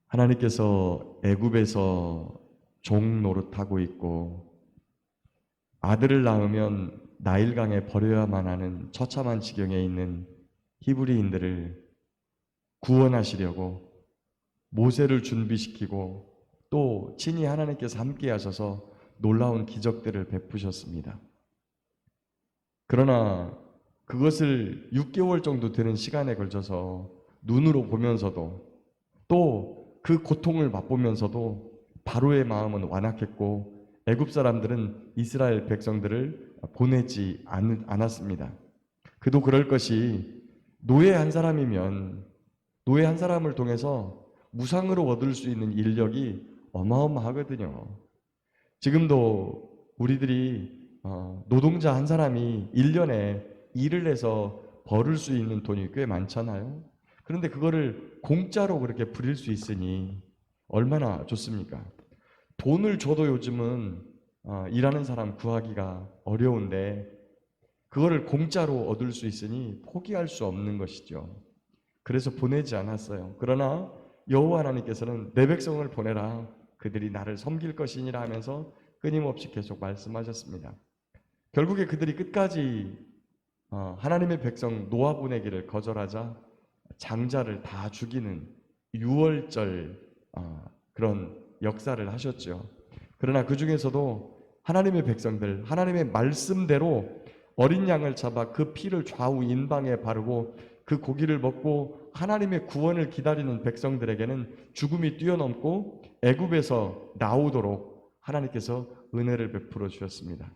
하나님께서 애굽에서 종 노릇하고 있고 아들을 낳으면 나일강에 버려야만 하는 처참한 지경에 있는 히브리인들을 구원하시려고 모세를 준비시키고 또 친히 하나님께서 함께 하셔서 놀라운 기적들을 베푸셨습니다. 그러나 그것을 6개월 정도 되는 시간에 걸쳐서 눈으로 보면서도 또 그 고통을 맛보면서도 바로의 마음은 완악했고 애굽 사람들은 이스라엘 백성들을 보내지 않았습니다. 그도 그럴 것이 노예 한 사람이면 노예 한 사람을 통해서 무상으로 얻을 수 있는 인력이 어마어마하거든요. 지금도 우리들이 노동자 한 사람이 1년에 일을 해서 벌을 수 있는 돈이 꽤 많잖아요. 그런데 그거를 공짜로 그렇게 부릴 수 있으니 얼마나 좋습니까? 돈을 줘도 요즘은 일하는 사람 구하기가 어려운데 그거를 공짜로 얻을 수 있으니 포기할 수 없는 것이죠. 그래서 보내지 않았어요. 그러나 여호와 하나님께서는 내 백성을 보내라. 그들이 나를 섬길 것이니라 하면서 끊임없이 계속 말씀하셨습니다. 결국에 그들이 끝까지 하나님의 백성 노아 보내기를 거절하자 장자를 다 죽이는 유월절 그런 역사를 하셨죠. 그러나 그 중에서도 하나님의 백성들, 하나님의 말씀대로 어린 양을 잡아 그 피를 좌우 인방에 바르고 그 고기를 먹고 하나님의 구원을 기다리는 백성들에게는 죽음이 뛰어넘고 애굽에서 나오도록 하나님께서 은혜를 베풀어 주셨습니다.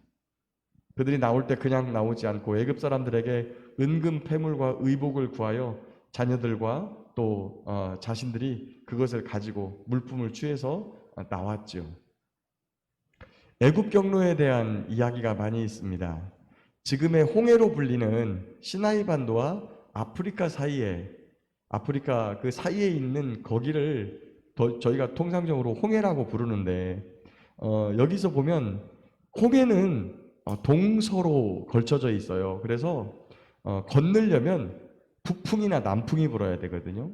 그들이 나올 때 그냥 나오지 않고 애굽 사람들에게 은금 패물과 의복을 구하여 자녀들과 또 자신들이 그것을 가지고 물품을 취해서 나왔죠. 애굽 경로에 대한 이야기가 많이 있습니다. 지금의 홍해로 불리는 시나이 반도와 아프리카 사이에 아프리카 그 사이에 있는 거기를 저희가 통상적으로 홍해라고 부르는데 여기서 보면 홍해는 동서로 걸쳐져 있어요. 그래서 건너려면 북풍이나 남풍이 불어야 되거든요.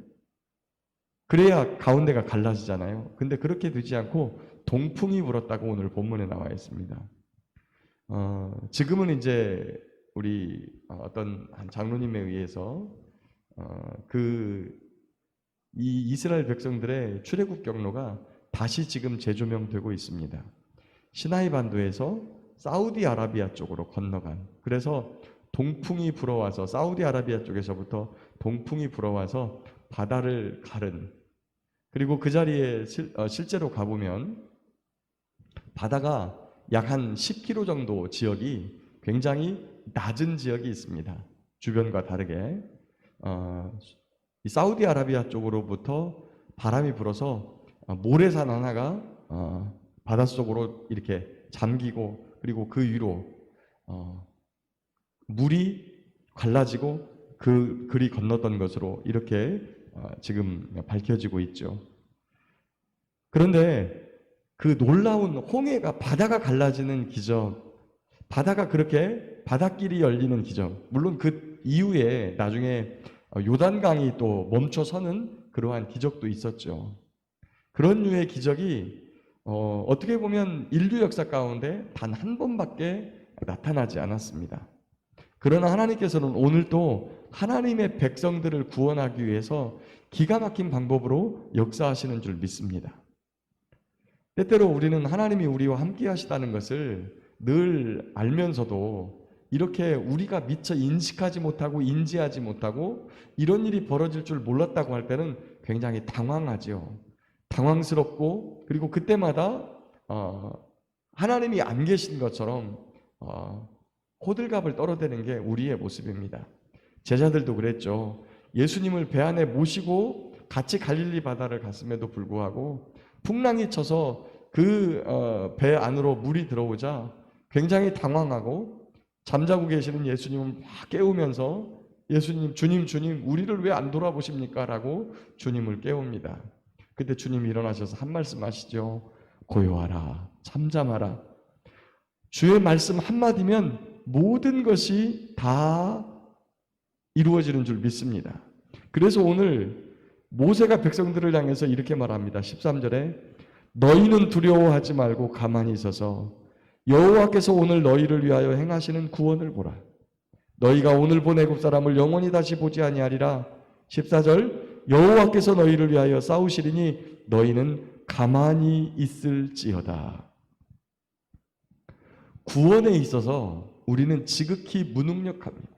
그래야 가운데가 갈라지잖아요. 근데 그렇게 되지 않고 동풍이 불었다고 오늘 본문에 나와 있습니다. 지금은 이제 우리 어떤 한 장로님에 의해서 이 이스라엘 백성들의 출애굽 경로가 다시 지금 재조명되고 있습니다. 시나이 반도에서 사우디아라비아 쪽으로 건너간, 그래서 동풍이 불어와서 사우디아라비아 쪽에서부터 동풍이 불어와서 바다를 가른, 그리고 그 자리에 실제로 가보면 바다가 약 한 10km 정도 지역이 굉장히 낮은 지역이 있습니다. 주변과 다르게 이 사우디아라비아 쪽으로부터 바람이 불어서 모래산 하나가 바닷속으로 이렇게 잠기고, 그리고 그 위로 물이 갈라지고 그리 건넜던 것으로 이렇게 지금 밝혀지고 있죠. 그런데 그 놀라운 홍해가 바다가 갈라지는 기적, 바다가 그렇게 바닷길이 열리는 기적, 물론 그 이후에 나중에 요단강이 또 멈춰서는 그러한 기적도 있었죠. 그런 류의 기적이 어떻게 보면 인류 역사 가운데 단 한 번밖에 나타나지 않았습니다. 그러나 하나님께서는 오늘도 하나님의 백성들을 구원하기 위해서 기가 막힌 방법으로 역사하시는 줄 믿습니다. 때때로 우리는 하나님이 우리와 함께 하시다는 것을 늘 알면서도 이렇게 우리가 미처 인식하지 못하고 인지하지 못하고 이런 일이 벌어질 줄 몰랐다고 할 때는 굉장히 당황하죠. 당황스럽고, 그리고 그때마다 하나님이 안 계신 것처럼 호들갑을 떨어대는 게 우리의 모습입니다. 제자들도 그랬죠. 예수님을 배 안에 모시고 같이 갈릴리 바다를 갔음에도 불구하고 풍랑이 쳐서 그 배 안으로 물이 들어오자 굉장히 당황하고 잠자고 계시는 예수님을 막 깨우면서 예수님, 주님, 우리를 왜 안 돌아보십니까? 라고 주님을 깨웁니다. 그때 주님이 일어나셔서 한 말씀 하시죠. 고요하라, 잠잠하라. 주의 말씀 한마디면 모든 것이 다 이루어지는 줄 믿습니다. 그래서 오늘 모세가 백성들을 향해서 이렇게 말합니다. 13절에 너희는 두려워하지 말고 가만히 있어서 여호와께서 오늘 너희를 위하여 행하시는 구원을 보라. 너희가 오늘 본 애굽 사람을 영원히 다시 보지 아니하리라. 14절 여호와께서 너희를 위하여 싸우시리니 너희는 가만히 있을지어다. 구원에 있어서 우리는 지극히 무능력합니다.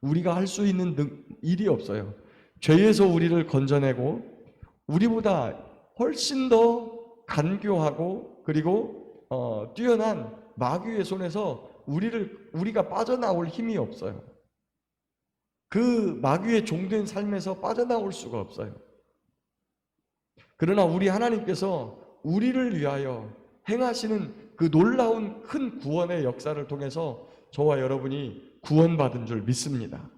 우리가 할 수 있는 일이 없어요. 죄에서 우리를 건져내고 우리보다 훨씬 더 간교하고 그리고 뛰어난 마귀의 손에서 우리가 빠져나올 힘이 없어요. 그 마귀의 종된 삶에서 빠져나올 수가 없어요. 그러나 우리 하나님께서 우리를 위하여 행하시는 그 놀라운 큰 구원의 역사를 통해서 저와 여러분이 구원받은 줄 믿습니다.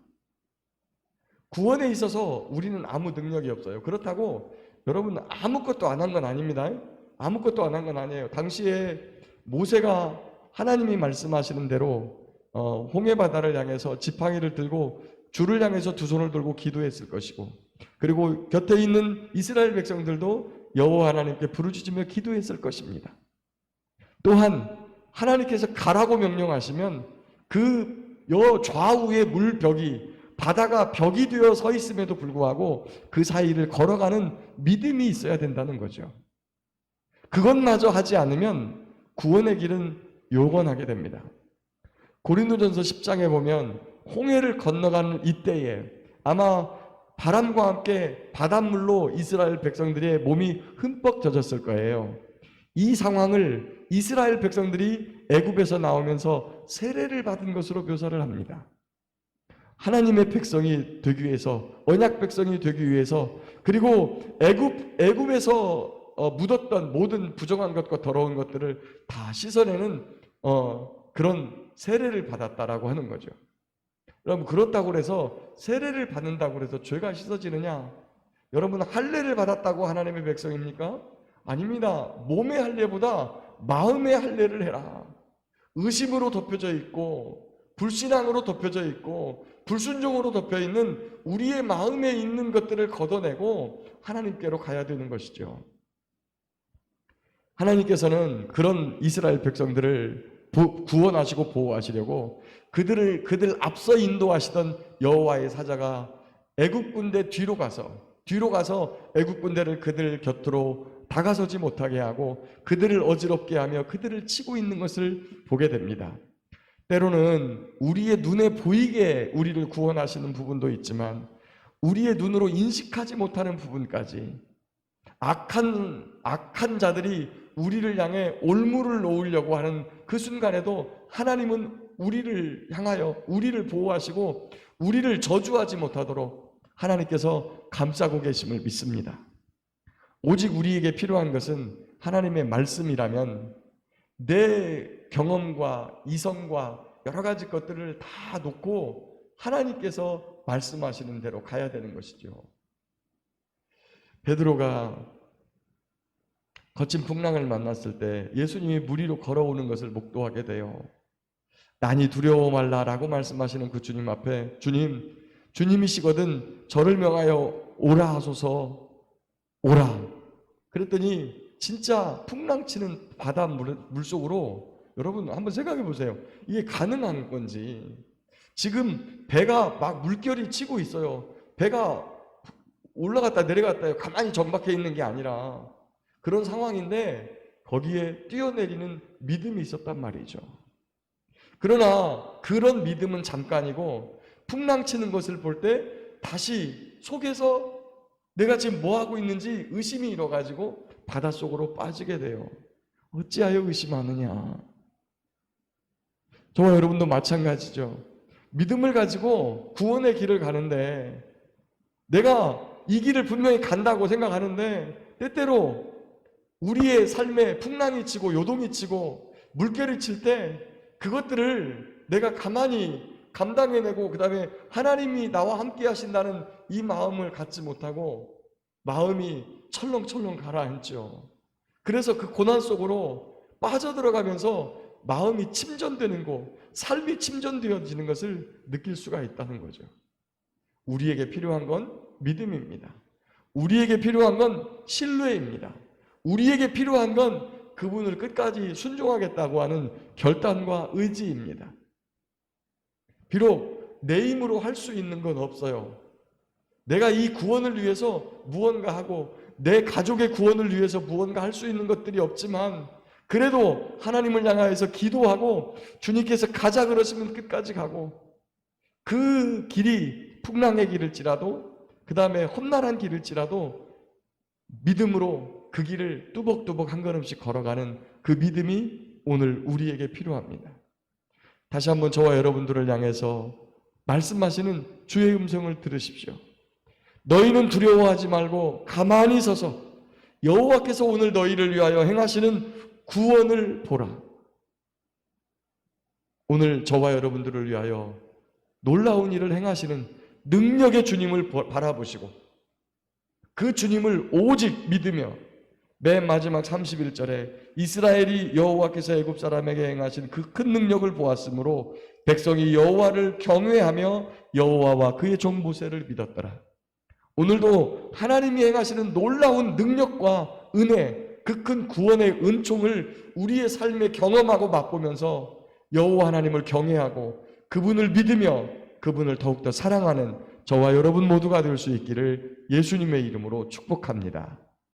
구원에 있어서 우리는 아무 능력이 없어요. 그렇다고 여러분 아무것도 안 한 건 아닙니다. 아무것도 안 한 건 아니에요. 당시에 모세가 하나님이 말씀하시는 대로 홍해바다를 향해서 지팡이를 들고 주를 향해서 두 손을 들고 기도했을 것이고, 그리고 곁에 있는 이스라엘 백성들도 여호와 하나님께 부르짖으며 기도했을 것입니다. 또한 하나님께서 가라고 명령하시면 그 좌우의 물벽이 바다가 벽이 되어 서 있음에도 불구하고 그 사이를 걸어가는 믿음이 있어야 된다는 거죠. 그것마저 하지 않으면 구원의 길은 요건하게 됩니다. 고린도전서 10장에 보면 홍해를 건너가는 이때에 아마 바람과 함께 바닷물로 이스라엘 백성들의 몸이 흠뻑 젖었을 거예요. 이 상황을 이스라엘 백성들이 애굽에서 나오면서 세례를 받은 것으로 묘사를 합니다. 하나님의 백성이 되기 위해서, 언약 백성이 되기 위해서, 그리고 애굽에서 묻었던 모든 부정한 것과 더러운 것들을 다 씻어내는 그런 세례를 받았다라고 하는 거죠. 여러분, 그렇다고 해서 세례를 받는다고 해서 죄가 씻어지느냐? 여러분, 할례를 받았다고 하나님의 백성입니까? 아닙니다. 몸의 할례보다 마음의 할례를 해라. 의심으로 덮여져 있고 불신앙으로 덮여져 있고 불순종으로 덮여 있는 우리의 마음에 있는 것들을 걷어내고 하나님께로 가야 되는 것이죠. 하나님께서는 그런 이스라엘 백성들을 구원하시고 보호하시려고 그들 앞서 인도하시던 여호와의 사자가 애굽 군대 뒤로 가서 애굽 군대를 그들 곁으로 다가서지 못하게 하고 그들을 어지럽게 하며 그들을 치고 있는 것을 보게 됩니다. 때로는 우리의 눈에 보이게 우리를 구원하시는 부분도 있지만 우리의 눈으로 인식하지 못하는 부분까지 악한 자들이 우리를 향해 올무를 놓으려고 하는 그 순간에도 하나님은 우리를 향하여 우리를 보호하시고 우리를 저주하지 못하도록 하나님께서 감싸고 계심을 믿습니다. 오직 우리에게 필요한 것은 하나님의 말씀이라면 내 경험과 이성과 여러 가지 것들을 다 놓고 하나님께서 말씀하시는 대로 가야 되는 것이죠. 베드로가 거친 풍랑을 만났을 때 예수님이 물 위로 걸어오는 것을 목도하게 돼요. 난이 두려워 말라라고 말씀하시는 그 주님 앞에 주님이시거든 저를 명하여 오라 하소서. 오라. 그랬더니 진짜 풍랑치는 바다 물속으로 여러분 한번 생각해 보세요. 이게 가능한 건지. 지금 배가 막 물결이 치고 있어요. 배가 올라갔다 내려갔다 가만히 정박해 있는 게 아니라 그런 상황인데 거기에 뛰어내리는 믿음이 있었단 말이죠. 그러나 그런 믿음은 잠깐이고 풍랑치는 것을 볼 때 다시 속에서 내가 지금 뭐 하고 있는지 의심이 일어가지고 바닷속으로 빠지게 돼요. 어찌하여 의심하느냐? 저와 여러분도 마찬가지죠. 믿음을 가지고 구원의 길을 가는데 내가 이 길을 분명히 간다고 생각하는데 때때로 우리의 삶에 풍랑이 치고 요동이 치고 물결이 칠 때 그것들을 내가 가만히 감당해내고 그 다음에 하나님이 나와 함께 하신다는 이 마음을 갖지 못하고 마음이 철렁철렁 가라앉죠. 그래서 그 고난 속으로 빠져들어가면서 마음이 침전되는 것, 삶이 침전되어지는 것을 느낄 수가 있다는 거죠. 우리에게 필요한 건 믿음입니다. 우리에게 필요한 건 신뢰입니다. 우리에게 필요한 건 그분을 끝까지 순종하겠다고 하는 결단과 의지입니다. 비록 내 힘으로 할 수 있는 건 없어요. 내가 이 구원을 위해서 무언가 하고 내 가족의 구원을 위해서 무언가 할 수 있는 것들이 없지만 그래도 하나님을 향하여서 기도하고 주님께서 가자 그러시면 끝까지 가고 그 길이 풍랑의 길일지라도 그 다음에 험난한 길일지라도 믿음으로 그 길을 뚜벅뚜벅 한 걸음씩 걸어가는 그 믿음이 오늘 우리에게 필요합니다. 다시 한번 저와 여러분들을 향해서 말씀하시는 주의 음성을 들으십시오. 너희는 두려워하지 말고 가만히 서서 여호와께서 오늘 너희를 위하여 행하시는 구원을 보라. 오늘 저와 여러분들을 위하여 놀라운 일을 행하시는 능력의 주님을 바라보시고 그 주님을 오직 믿으며 맨 마지막 31절에 이스라엘이 여호와께서 애굽 사람에게 행하신 그 큰 능력을 보았으므로 백성이 여호와를 경외하며 여호와와 그의 종 모세를 믿었더라. 오늘도 하나님이 행하시는 놀라운 능력과 은혜, 그 큰 구원의 은총을 우리의 삶에 경험하고 맛보면서 여호와 하나님을 경외하고 그분을 믿으며 그분을 더욱더 사랑하는 저와 여러분 모두가 될 수 있기를 예수님의 이름으로 축복합니다.